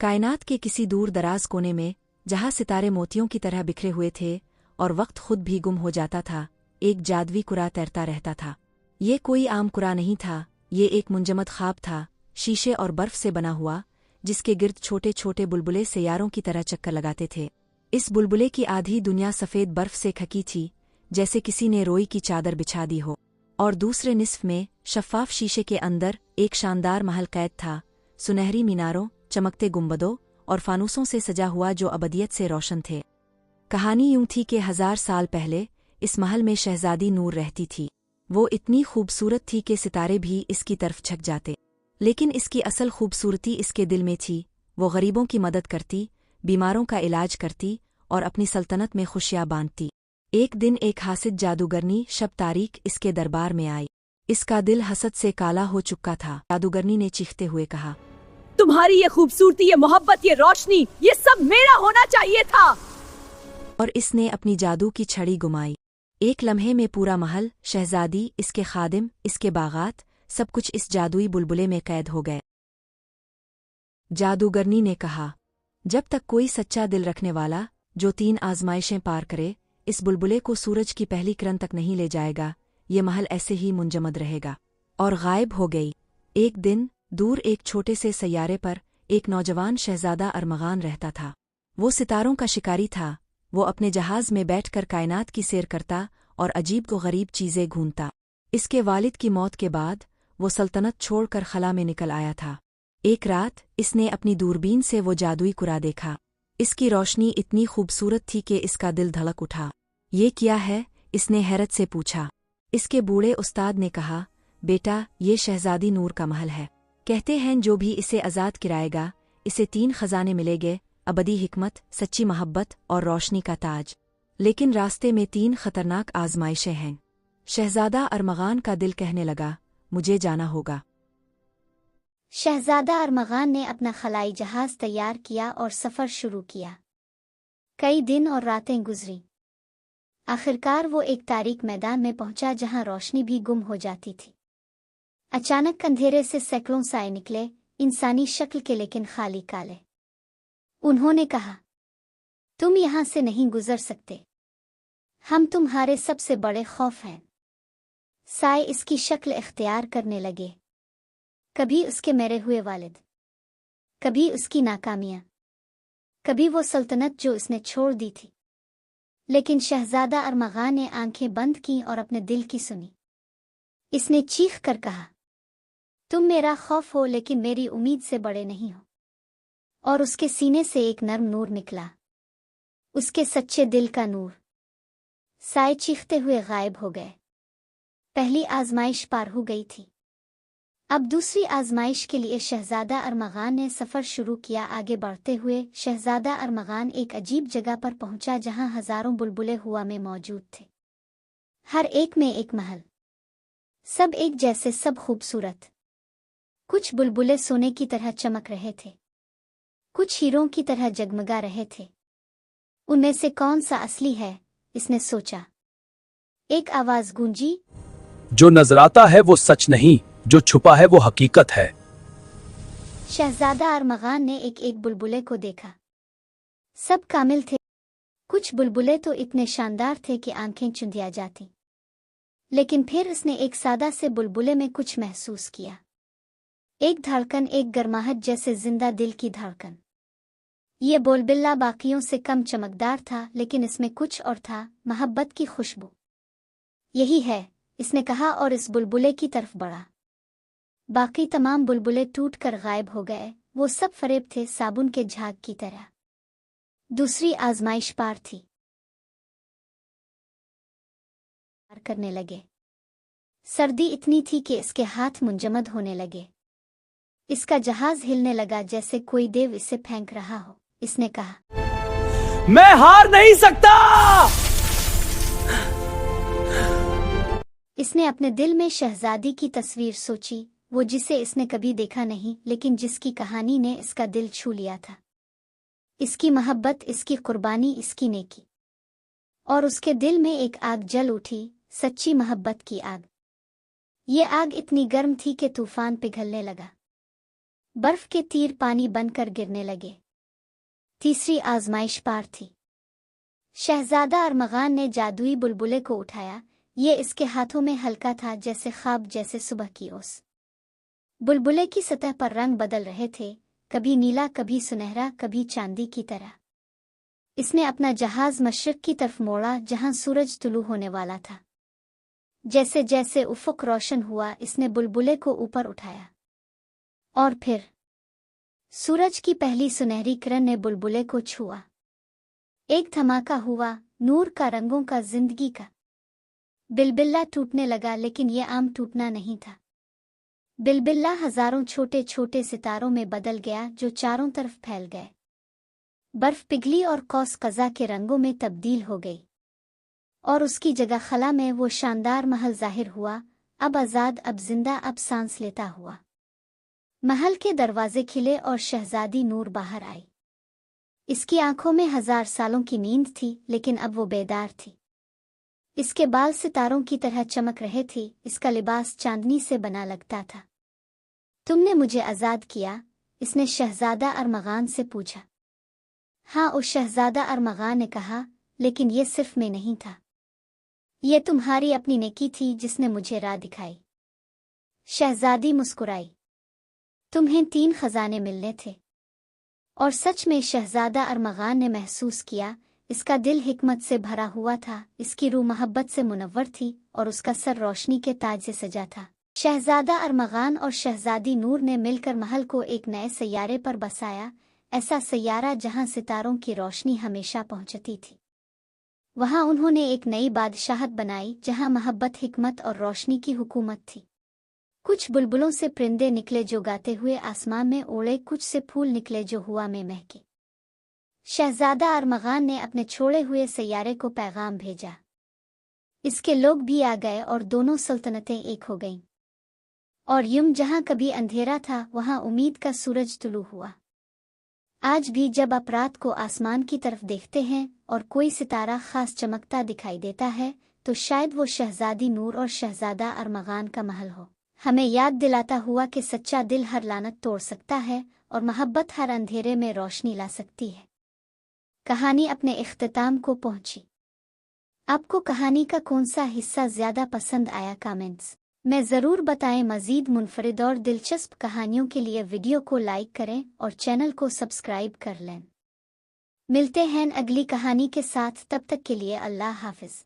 कायनात के किसी दूर दराज कोने में, जहाँ सितारे मोतियों की तरह बिखरे हुए थे और वक्त खुद भी गुम हो जाता था, एक जादुई कुरा तैरता रहता था। ये कोई आम कुरा नहीं था, ये एक मुंजमद ख्वाब था, शीशे और बर्फ से बना हुआ, जिसके गिर्द छोटे छोटे बुलबुले सैयारों की तरह चक्कर लगाते थे। इस बुलबुले की आधी दुनिया सफ़ेद बर्फ से खकी थी, जैसे किसी ने रोई की चादर बिछा दी हो, और दूसरे निस्फ में शफ़ाफ शीशे के अंदर एक शानदार महल कैद था, सुनहरी मीनारों, चमकते गुंबदों और फानूसों से सजा हुआ, जो अबदियत से रोशन थे। कहानी यूं थी कि 1000 साल पहले इस महल में शहजादी नूर रहती थी। वो इतनी खूबसूरत थी कि सितारे भी इसकी तरफ झक जाते, लेकिन इसकी असल खूबसूरती इसके दिल में थी। वो गरीबों की मदद करती, बीमारों का इलाज करती और अपनी सल्तनत में खुशियाँ बांटती। एक दिन एक हासिद जादूगरनी शब तारीख इसके दरबार में आई। इसका दिल हसद से काला हो चुका था। जादूगरनी ने चीखते हुए कहा, तुम्हारी ये खूबसूरती, ये मोहब्बत, ये रोशनी, ये सब मेरा होना चाहिए था। और इसने अपनी जादू की छड़ी घुमाई। एक लम्हे में पूरा महल, शहजादी, इसके खादिम, इसके बागात, सब कुछ इस जादुई बुलबुले में कैद हो गए। जादूगरनी ने कहा, जब तक कोई सच्चा दिल रखने वाला, जो 3 आजमाइशें पार करे, इस बुलबुले को सूरज की पहली किरण तक नहीं ले जाएगा, ये महल ऐसे ही मुंजमद रहेगा। और गायब हो गई। एक दिन दूर एक छोटे से सैयारे पर एक नौजवान शहजादा अरमगान रहता था। वो सितारों का शिकारी था। वो अपने जहाज में बैठकर कायनात की सैर करता और अजीब को गरीब चीज़ें ढूंढता। इसके वालिद की मौत के बाद वो सल्तनत छोड़कर खला में निकल आया था। एक रात इसने अपनी दूरबीन से वो जादुई कुरा देखा। इसकी रोशनी इतनी खूबसूरत थी कि इसका दिल धड़क उठा। ये क्या है? इसने हैरत से पूछा। इसके बूढ़े उस्ताद ने कहा, बेटा, ये शहजादी नूर का महल है। कहते हैं जो भी इसे आज़ाद कराएगा, इसे 3 खजाने मिलेंगे, अबदी हिकमत, सच्ची मोहब्बत और रोशनी का ताज। लेकिन रास्ते में 3 खतरनाक आजमाइशें हैं। शहजादा अरमगान का दिल कहने लगा, मुझे जाना होगा। शहजादा अरमगान ने अपना खलाई जहाज तैयार किया और सफ़र शुरू किया। कई दिन और रातें गुजरी। आखिरकार वो एक तारीक मैदान में पहुंचा, जहां रोशनी भी गुम हो जाती थी। अचानक अंधेरे से सैकड़ों साए निकले, इंसानी शक्ल के लेकिन खाली काले। उन्होंने कहा, तुम यहां से नहीं गुजर सकते, हम तुम्हारे सबसे बड़े खौफ हैं। साए इसकी शक्ल इख्तियार करने लगे, कभी उसके मरे हुए वालिद, कभी उसकी नाकामियां, कभी वो सल्तनत जो उसने छोड़ दी थी। लेकिन शहजादा अरमगान ने आंखें बंद की और अपने दिल की सुनी। इसने चीख कर कहा, तुम मेरा खौफ हो, लेकिन मेरी उम्मीद से बड़े नहीं हो। और उसके सीने से एक नर्म नूर निकला, उसके सच्चे दिल का नूर। साए चीखते हुए गायब हो गए। पहली आजमाइश पार हो गई थी। अब दूसरी आजमाइश के लिए शहजादा अरमगान ने सफ़र शुरू किया। आगे बढ़ते हुए शहजादा अरमगान एक अजीब जगह पर पहुंचा, जहां हजारों बुलबुले हवा में मौजूद थे, हर एक में एक महल, सब एक जैसे, सब खूबसूरत। कुछ बुलबुले सोने की तरह चमक रहे थे, कुछ हीरों की तरह जगमगा रहे थे। उनमें से कौन सा असली है, इसने सोचा। एक आवाज गूंजी, जो नजर आता है वो सच नहीं, जो छुपा है वो हकीकत है। शहजादा अरमगान ने एक एक बुलबुले को देखा। सब कामिल थे। कुछ बुलबुले तो इतने शानदार थे कि आंखें चुंधिया जाती। लेकिन फिर उसने एक सादा से बुलबुले में कुछ महसूस किया, एक धड़कन, एक गर्माहट, जैसे जिंदा दिल की धड़कन। ये बुलबुला बाकियों से कम चमकदार था, लेकिन इसमें कुछ और था, मोहब्बत की खुशबू। यही है, इसने कहा और इस बुलबुले की तरफ बढ़ा। बाकी तमाम बुलबुले टूटकर गायब हो गए। वो सब फरेब थे, साबुन के झाग की तरह। दूसरी आजमाइश पार थी। पार करने लगे। सर्दी इतनी थी कि इसके हाथ मुंजमद होने लगे। इसका जहाज हिलने लगा, जैसे कोई देव इसे फेंक रहा हो। इसने कहा, मैं हार नहीं सकता। इसने अपने दिल में शहजादी की तस्वीर सोची, वो जिसे इसने कभी देखा नहीं, लेकिन जिसकी कहानी ने इसका दिल छू लिया था। इसकी मोहब्बत, इसकी कुर्बानी, इसकी नेकी। और उसके दिल में एक आग जल उठी, सच्ची मोहब्बत की आग। ये आग इतनी गर्म थी कि तूफान पिघलने लगा। बर्फ के तीर पानी बनकर गिरने लगे। तीसरी आजमाइश पार थी। शहजादा अरमगान ने जादुई बुलबुले को उठाया। ये इसके हाथों में हल्का था, जैसे ख्वाब, जैसे सुबह की ओस। बुलबुले की सतह पर रंग बदल रहे थे, कभी नीला, कभी सुनहरा, कभी चांदी की तरह। इसने अपना जहाज मशरिक की तरफ मोड़ा, जहां सूरज तुलू होने वाला था। जैसे जैसे उफ़ुक रोशन हुआ, इसने बुलबुले को ऊपर उठाया, और फिर सूरज की पहली सुनहरी किरण ने बुलबुले को छुआ। एक धमाका हुआ, नूर का, रंगों का, जिंदगी का। बिलबिल्ला टूटने लगा, लेकिन यह आम टूटना नहीं था। बिलबिल्ला हजारों छोटे छोटे सितारों में बदल गया, जो चारों तरफ फैल गए। बर्फ पिघली और कौस कज़ा के रंगों में तब्दील हो गई, और उसकी जगह खला में वो शानदार महल जाहिर हुआ, अब आज़ाद, अब जिंदा, अब सांस लेता हुआ। महल के दरवाजे खिले और शहजादी नूर बाहर आई। इसकी आंखों में 1000 सालों की नींद थी, लेकिन अब वो बेदार थी। इसके बाल सितारों की तरह चमक रहे थे, इसका लिबास चांदनी से बना लगता था। तुमने मुझे आज़ाद किया? इसने शहजादा अरमगान से पूछा। हाँ, उस शहजादा अरमगान ने कहा, लेकिन ये सिर्फ मैं नहीं था। ये तुम्हारी अपनी नेकी थी जिसने मुझे राह दिखाई। शहजादी मुस्कुराई। तुम्हें 3 खजाने मिलने थे। और सच में शहजादा अरमगान ने महसूस किया, इसका दिल हिकमत से भरा हुआ था, इसकी रूह मोहब्बत से मुनव्वर थी, और उसका सर रोशनी के ताज से सजा था। शहजादा अरमगान और शहजादी नूर ने मिलकर महल को एक नए सैयारे पर बसाया, ऐसा सैयारा जहां सितारों की रोशनी हमेशा पहुंचती थी। वहां उन्होंने एक नई बादशाहत बनाई, जहां मोहब्बत, हिकमत और रोशनी की हुकूमत थी। कुछ बुलबुलों से परिंदे निकले जो गाते हुए आसमान में उड़े, कुछ से फूल निकले जो हवा में महके। शहजादा अरमगान ने अपने छोड़े हुए सैयारे को पैगाम भेजा। इसके लोग भी आ गए और दोनों सल्तनतें एक हो गईं। और यूं जहां कभी अंधेरा था, वहां उम्मीद का सूरज तुलू हुआ। आज भी जब आप रात को आसमान की तरफ देखते हैं और कोई सितारा खास चमकता दिखाई देता है, तो शायद वो शहजादी नूर और शहजादा अरमगान का महल हो, हमें याद दिलाता हुआ कि सच्चा दिल हर लानत तोड़ सकता है और मोहब्बत हर अंधेरे में रोशनी ला सकती है। कहानी अपने इख्तिताम को पहुंची। आपको कहानी का कौन सा हिस्सा ज्यादा पसंद आया? कमेंट्स में ज़रूर बताएं। मज़ीद मुनफरिद और दिलचस्प कहानियों के लिए वीडियो को लाइक करें और चैनल को सब्सक्राइब कर लें। मिलते हैं अगली कहानी के साथ, तब तक के लिए अल्लाह हाफ़िज़।